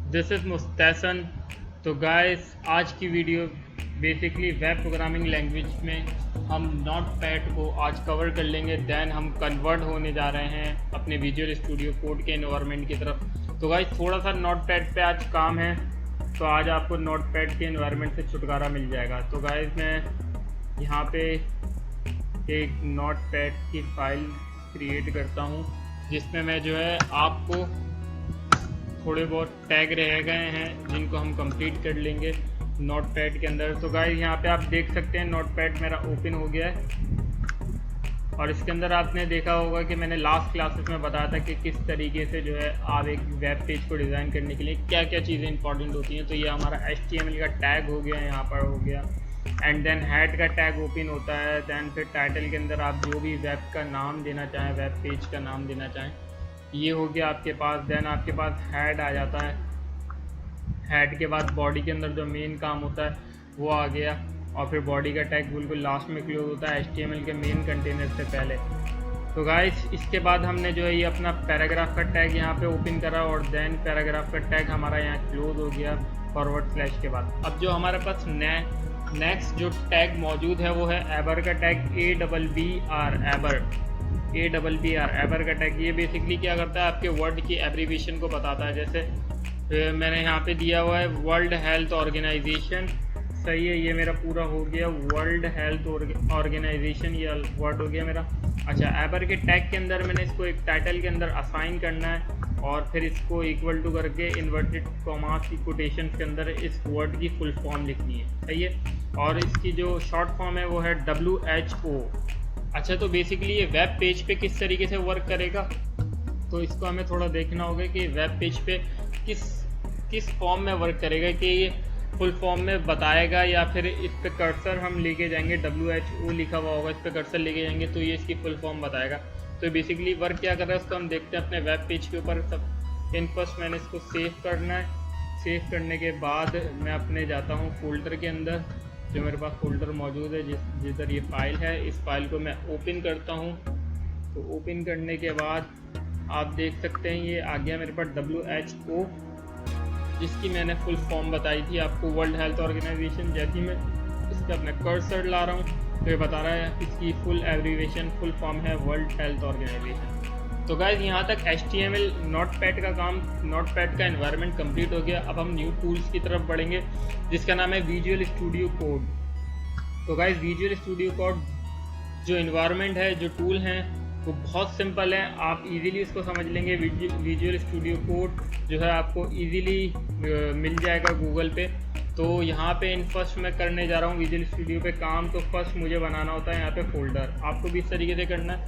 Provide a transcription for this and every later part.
This is Mustehsan. तो guys, आज की video basically web programming language में हम नोटपैड को आज कवर कर लेंगे। देन हम कन्वर्ट होने जा रहे हैं अपने विजुअल स्टूडियो कोड के एनवायरनमेंट की तरफ। तो गाइस, थोड़ा सा नोटपैड पे आज काम है, तो आज आपको नोटपैड के एनवायरनमेंट से छुटकारा मिल जाएगा। तो गाइस, मैं यहाँ पे एक नोटपैड की फाइल क्रिएट करता हूँ जिसमें मैं जो है आपको थोड़े बहुत टैग रह गए हैं जिनको हम कंप्लीट कर लेंगे नोटपैड के अंदर। तो गाइस, यहाँ पे आप देख सकते हैं नोटपैड मेरा ओपन हो गया है और इसके अंदर आपने देखा होगा कि मैंने लास्ट क्लासेस में बताया था कि किस तरीके से जो है आप एक वेब पेज को डिज़ाइन करने के लिए क्या क्या चीज़ें इंपॉर्टेंट होती हैं। तो ये हमारा HTML का टैग हो गया, यहाँ पर हो गया, एंड देन हेड का टैग ओपन होता है। देन फिर टाइटल के अंदर आप जो भी वेब का नाम देना चाहें, वेब पेज का नाम देना चाहें, ये हो गया आपके पास। देन आपके पास हेड आ जाता है। हेड के बाद बॉडी के अंदर जो मेन काम होता है वो आ गया, और फिर बॉडी का टैग बिल्कुल लास्ट में क्लोज होता है HTML के मेन कंटेनर से पहले। तो गाइस, इसके बाद हमने जो है ये अपना पैराग्राफ का टैग यहाँ पे ओपन करा और देन पैराग्राफ का टैग हमारा यहाँ क्लोज हो गया फॉरवर्ड स्लैश के बाद। अब जो हमारे पास नेक्स्ट जो टैग मौजूद है वो है एबर का टैग, एबर का टैग। ये बेसिकली क्या करता है, आपके वर्ड की एब्रीविएशन को बताता है। जैसे मैंने यहाँ पे दिया हुआ है वर्ल्ड हेल्थ ऑर्गेनाइजेशन, सही है, ये मेरा पूरा हो गया वर्ल्ड हेल्थ ऑर्गेनाइजेशन, ये वर्ड हो गया मेरा। अच्छा, एबर के टैग के अंदर मैंने इसको एक टाइटल के अंदर असाइन करना है और फिर इसको इक्वल टू करके इन्वर्टेड कॉमास की कोटेशन के अंदर इस वर्ड की फुल फॉर्म लिखनी है, सही है। और इसकी जो शॉर्ट फॉर्म है वो है WHO। अच्छा, तो बेसिकली ये वेब पेज पे किस तरीके से वर्क करेगा, तो इसको हमें थोड़ा देखना होगा कि वेब पेज पे किस फॉर्म में वर्क करेगा, कि ये फुल फॉर्म में बताएगा या फिर इस पे कर्सर हम लेके जाएंगे, WHO लिखा हुआ होगा, इस पे कर्सर लेके जाएंगे तो ये इसकी फुल फॉर्म बताएगा। तो बेसिकली वर्क क्या कर रहा है उसको हम देखते हैं अपने वेब पेज के ऊपर। सब फर्स्ट मैंने इसको सेव करना है। सेव करने के बाद मैं अपने जाता हूँ फोल्डर के अंदर, जो मेरे पास फोल्डर मौजूद है जिधर ये फाइल है। इस फाइल को मैं ओपन करता हूँ। तो ओपन करने के बाद आप देख सकते हैं ये आ गया मेरे पास WHO, जिसकी मैंने फुल फॉर्म बताई थी आपको, वर्ल्ड हेल्थ ऑर्गेनाइजेशन। जैसे मैं इस पर अपना कर्सर ला रहा हूँ तो ये बता रहा है इसकी फुल एब्रीविएशन, फुल फॉर्म है वर्ल्ड हेल्थ ऑर्गेनाइजेशन। तो गाइस, यहाँ तक HTML नोटपैड का काम, नोटपैड का एनवायरनमेंट कंप्लीट हो गया। अब हम न्यू टूल्स की तरफ बढ़ेंगे जिसका नाम है विजुअल स्टूडियो कोड। तो गाइस, विजुअल स्टूडियो कोड जो एनवायरनमेंट है, जो टूल हैं, वो बहुत सिंपल है, आप इजीली इसको समझ लेंगे। विजुअल स्टूडियो कोड जो है आपको इजीली मिल जाएगा गूगल पे। तो यहाँ पे फर्स्ट मैं करने जा रहा हूँ विजुअल स्टूडियो पे काम। तो फर्स्ट मुझे बनाना होता है यहाँ पे फोल्डर, आपको भी इस तरीके से करना है।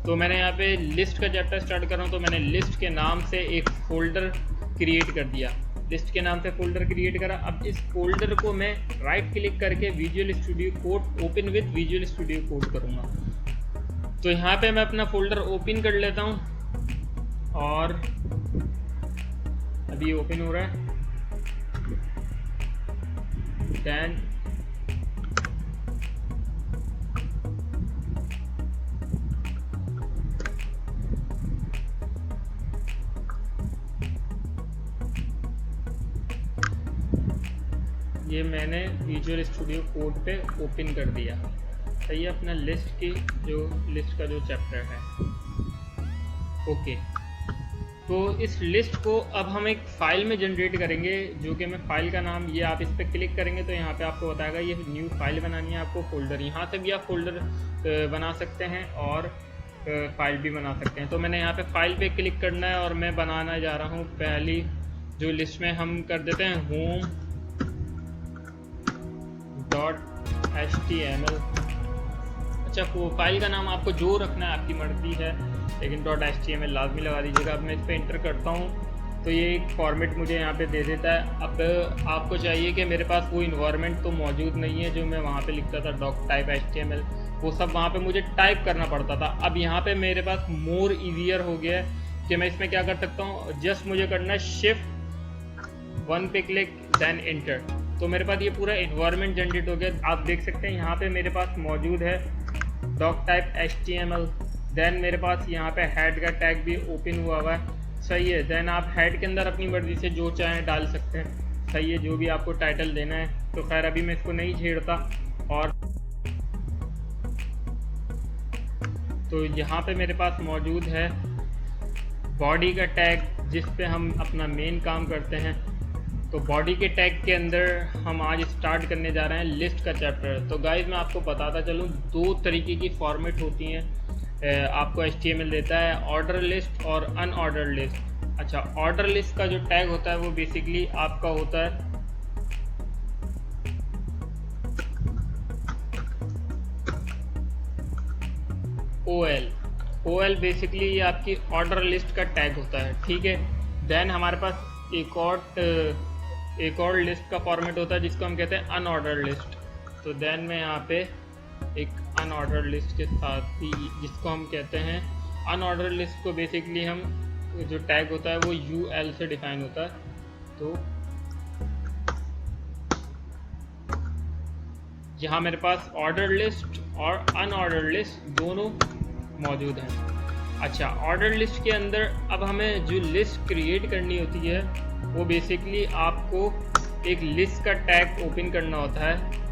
तो मैंने यहाँ पे लिस्ट का चैप्टर स्टार्ट कर रहा हूँ, तो मैंने लिस्ट के नाम से एक फोल्डर क्रिएट कर दिया, लिस्ट के नाम से फोल्डर क्रिएट करा। अब इस फोल्डर को मैं राइट क्लिक करके visual studio code open with visual studio code करूँगा। तो यहाँ पे मैं अपना फोल्डर ओपन कर लेता हूँ और अभी ओपन हो रहा है। देन ये मैंने विजुअल स्टूडियो कोड पे ओपन कर दिया, सही है, अपना लिस्ट का जो चैप्टर है। ओके, तो इस लिस्ट को अब हम एक फाइल में जनरेट करेंगे, जो कि मैं फाइल का नाम, ये आप इस पर क्लिक करेंगे तो यहाँ पे आपको बताएगा ये न्यू फाइल बनानी है आपको, फोल्डर। यहाँ से भी आप फोल्डर बना सकते हैं और फाइल भी बना सकते हैं। तो मैंने यहाँ पे फाइल पे क्लिक करना है और मैं बनाना जा रहा हूँ पहली जो लिस्ट में हम कर देते हैं home.html। अच्छा, फाइल का नाम आपको जो रखना है आपकी मर्जी है, लेकिन .html लाजमी लगा दीजिएगा। अब मैं इस पर इंटर करता हूँ तो ये एक फॉर्मेट मुझे यहाँ पे दे देता है। अब आपको चाहिए कि मेरे पास वो इन्वायरमेंट तो मौजूद नहीं है जो मैं वहाँ पे लिखता था डॉक टाइप HTML, वो सब वहाँ पे मुझे टाइप करना पड़ता था। अब यहाँ पे मेरे पास मोर ईजियर हो गया है कि मैं इसमें क्या कर सकता हूँ, जस्ट मुझे करना है Shift 1 पे क्लिक देन इंटर। तो मेरे पास ये पूरा इन्वायरमेंट जनरेट हो गया। आप देख सकते हैं यहाँ पे मेरे पास मौजूद है डॉक टाइप HTML। देन मेरे पास यहाँ पे हेड का टैग भी ओपन हुआ है, सही है। देन आप हेड के अंदर अपनी मर्जी से जो चाहें डाल सकते हैं। सही है, जो भी आपको टाइटल देना है। तो खैर अभी मैं इसको नहीं छेड़ता। और तो यहाँ पे मेरे पास मौजूद है बॉडी का टैग, जिस पे हम अपना मेन काम करते हैं। तो बॉडी के टैग के अंदर हम आज स्टार्ट करने जा रहे हैं लिस्ट का चैप्टर। तो गाइस मैं आपको बताता चलूँ, 2 तरीके की फॉर्मेट होती हैं। आपको HTML देता है ऑर्डर लिस्ट और अनऑर्डर लिस्ट। अच्छा, ऑर्डर लिस्ट का जो टैग होता है वो बेसिकली आपका होता है OL बेसिकली ये आपकी ऑर्डर लिस्ट का टैग होता है, ठीक है। देन हमारे पास एक और लिस्ट का फॉर्मेट होता है जिसको हम कहते हैं अनऑर्डर लिस्ट। तो देन मैं यहाँ पे एक अनऑर्डर लिस्ट के साथ ही, जिसको हम कहते हैं अनऑर्डर लिस्ट को बेसिकली हम जो टैग होता है वो UL से डिफाइन होता है। तो यहाँ मेरे पास ऑर्डर लिस्ट और अनऑर्डर लिस्ट दोनों मौजूद हैं। अच्छा, ऑर्डर लिस्ट के अंदर अब हमें जो लिस्ट क्रिएट करनी होती है वो बेसिकली आपको एक लिस्ट का टैग ओपन करना होता है।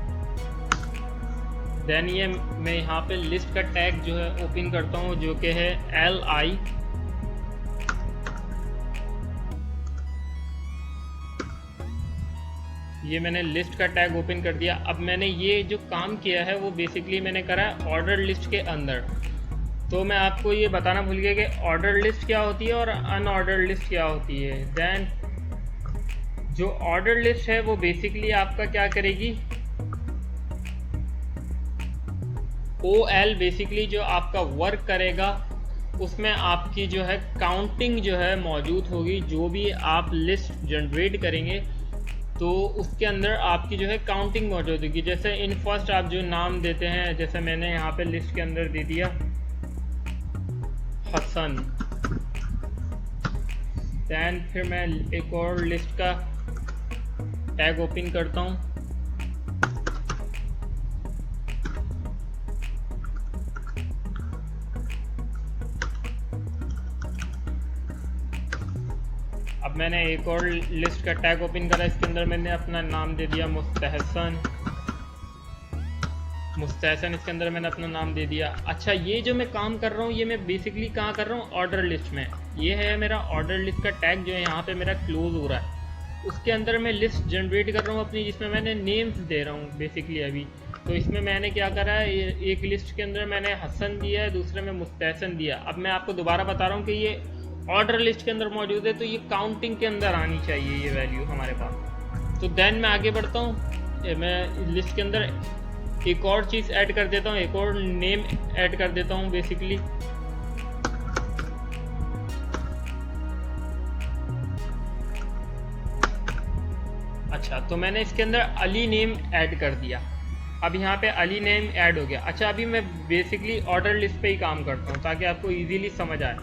देन ये मैं यहाँ पे लिस्ट का टैग जो है ओपन करता हूँ, जो कि है LI। ये मैंने लिस्ट का टैग ओपन कर दिया। अब मैंने ये जो काम किया है वो बेसिकली मैंने करा है ऑर्डर लिस्ट के अंदर। तो मैं आपको ये बताना भूल गया कि ऑर्डर लिस्ट क्या होती है और अनऑर्डर लिस्ट क्या होती है। देन जो ऑर्डर लिस्ट है वो बेसिकली आपका क्या करेगी, OL बेसिकली जो आपका वर्क करेगा उसमें आपकी जो है काउंटिंग जो है मौजूद होगी। जो भी आप लिस्ट जनरेट करेंगे तो उसके अंदर आपकी जो है काउंटिंग मौजूद होगी। जैसे इन फर्स्ट आप जो नाम देते हैं, जैसे मैंने यहाँ पे लिस्ट के अंदर दे दिया हसन। दैन फिर मैं एक और लिस्ट का टैग ओपन करता हूँ। अब मैंने एक और लिस्ट का टैग ओपन करा, इसके अंदर मैंने अपना नाम दे दिया मुस्तहसन। इसके अंदर मैंने अपना नाम दे दिया। अच्छा, ये जो मैं काम कर रहा हूँ ये मैं बेसिकली कहाँ कर रहा हूँ, ऑर्डर लिस्ट में। ये है मेरा ऑर्डर लिस्ट का टैग जो है यहाँ पे मेरा क्लोज हो रहा है। उसके अंदर मैं लिस्ट जनरेट कर रहा हूँ अपनी, जिसमें मैंने नेम्स दे रहा हूँ बेसिकली अभी। तो इसमें मैंने क्या करा है, एक लिस्ट के अंदर मैंने हसन दिया है, दूसरे में मुस्तहसन दिया। अब मैं आपको दोबारा बता रहा हूँ कि ये ऑर्डर लिस्ट के अंदर मौजूद है, तो ये काउंटिंग के अंदर आनी चाहिए ये वैल्यू हमारे पास। तो देन मैं आगे बढ़ता हूँ। मैं लिस्ट के अंदर एक और चीज़ ऐड कर देता हूँ, एक और नेम ऐड कर देता हूँ बेसिकली। अच्छा, तो मैंने इसके अंदर अली नेम ऐड कर दिया। अब यहाँ पे अली नेम ऐड हो गया। अच्छा, अभी मैं बेसिकली ऑर्डर लिस्ट पे ही काम करता हूँ ताकि आपको इजीली समझ आए।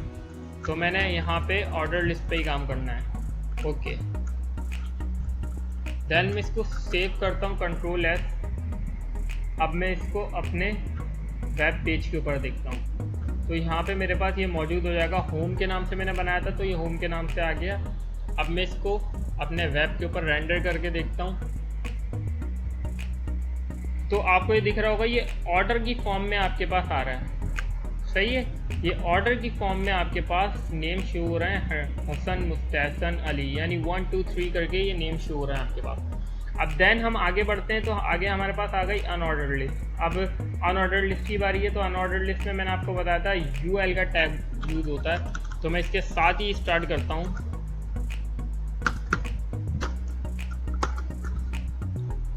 तो मैंने यहाँ पे ऑर्डर लिस्ट पे ही काम करना है। ओके, देन मैं इसको सेव करता हूँ Ctrl+S। अब मैं इसको अपने वेब पेज के ऊपर देखता हूँ। तो यहाँ पे मेरे पास ये मौजूद हो जाएगा। होम के नाम से मैंने बनाया था, तो ये होम के नाम से आ गया। अब मैं इसको अपने वेब के ऊपर रेंडर करके देखता हूँ। तो आपको ये दिख रहा होगा, ये ऑर्डर की फॉर्म में आपके पास आ रहा है। सही है, ये ऑर्डर की फॉर्म में आपके पास नेम शो हो रहे हैं, हसन, मुस्तहसन, अली, यानी 1 2 3 करके ये नेम शो हो रहा है आपके पास। अब देन हम आगे बढ़ते हैं। तो आगे हमारे पास आ गई अनऑर्डर लिस्ट। अब अनऑर्डर लिस्ट की बारी है। तो अनऑर्डर लिस्ट में मैंने आपको बताया था UL का टैग यूज होता है। तो मैं इसके साथ ही स्टार्ट करता हूँ।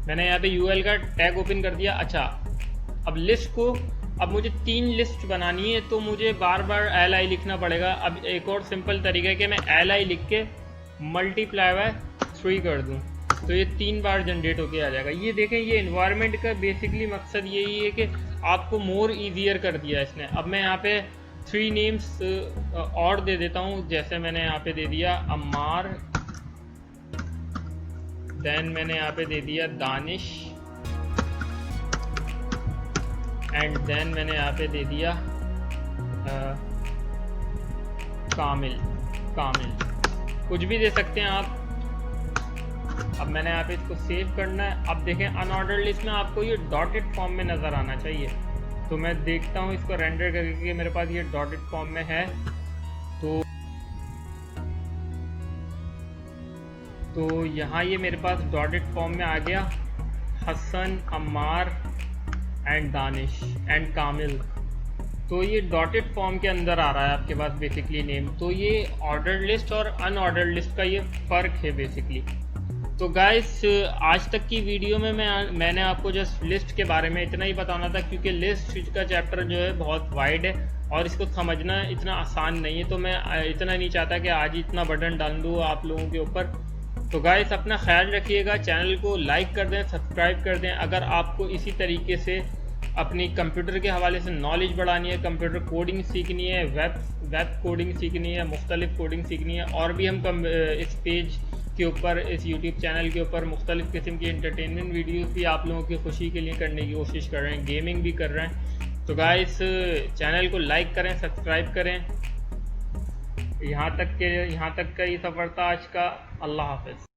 मैंने यहाँ पे UL का टैग ओपन कर दिया। अच्छा, अब लिस्ट को, अब मुझे 3 लिस्ट बनानी है, तो मुझे बार बार LI लिखना पड़ेगा। अब एक और सिंपल तरीका है कि मैं LI लिख के मल्टीप्लाई बाय 3 कर दूं, तो ये 3 बार जनरेट होके आ जाएगा। ये देखें, ये इन्वायरमेंट का बेसिकली मकसद यही है कि आपको मोर ईजियर कर दिया इसने। अब मैं यहाँ पे 3 नेम्स और दे देता हूँ। जैसे मैंने यहाँ पे दे दिया अम्मार, देन मैंने यहाँ पे दे दिया दानिश, एंड देन मैंने यहाँ पे दे दिया कामिल। कामिल, कुछ भी दे सकते हैं आप। अब मैंने यहाँ पे इसको सेव करना है। अब देखें अनऑर्डर्ड लिस्ट में आपको ये डॉटेड फॉर्म में नज़र आना चाहिए। तो मैं देखता हूँ इसको रेंडर करके, मेरे पास ये डॉटेड फॉर्म में है। तो यहाँ ये मेरे पास डॉटेड फॉर्म में आ गया, हसन, अम्मार एंड दानिश एंड कामिल। तो ये डॉटेड फॉर्म के अंदर आ रहा है आपके पास बेसिकली नेम। तो ये ऑर्डर्ड लिस्ट और अनऑर्डर्ड लिस्ट का ये फ़र्क है बेसिकली। तो गाइस आज तक की वीडियो में मैंने आपको जस्ट लिस्ट के बारे में इतना ही बताना था, क्योंकि लिस्ट का चैप्टर जो है बहुत वाइड है और इसको समझना इतना आसान नहीं है। तो मैं इतना नहीं चाहता कि आज ही इतना बर्डन डाल दूँ आप लोगों के ऊपर। तो गाइस अपना ख्याल रखिएगा, चैनल को लाइक कर दें, सब्सक्राइब कर दें। अगर आपको इसी तरीके से अपनी कंप्यूटर के हवाले से नॉलेज बढ़ानी है, कंप्यूटर कोडिंग सीखनी है, वेब कोडिंग सीखनी है, मुख्तलिफ कोडिंग सीखनी है, और भी हम इस पेज के ऊपर, इस यूट्यूब चैनल के ऊपर मुख्तलिफ किस्म की एंटरटेनमेंट वीडियोस भी आप लोगों की खुशी के लिए करने की कोशिश कर रहे हैं, गेमिंग भी कर रहे हैं। तो गाइस चैनल को लाइक करें, सब्सक्राइब करें। यहाँ तक का ये सफ़र था आज का। अल्लाह हाफ़िज़।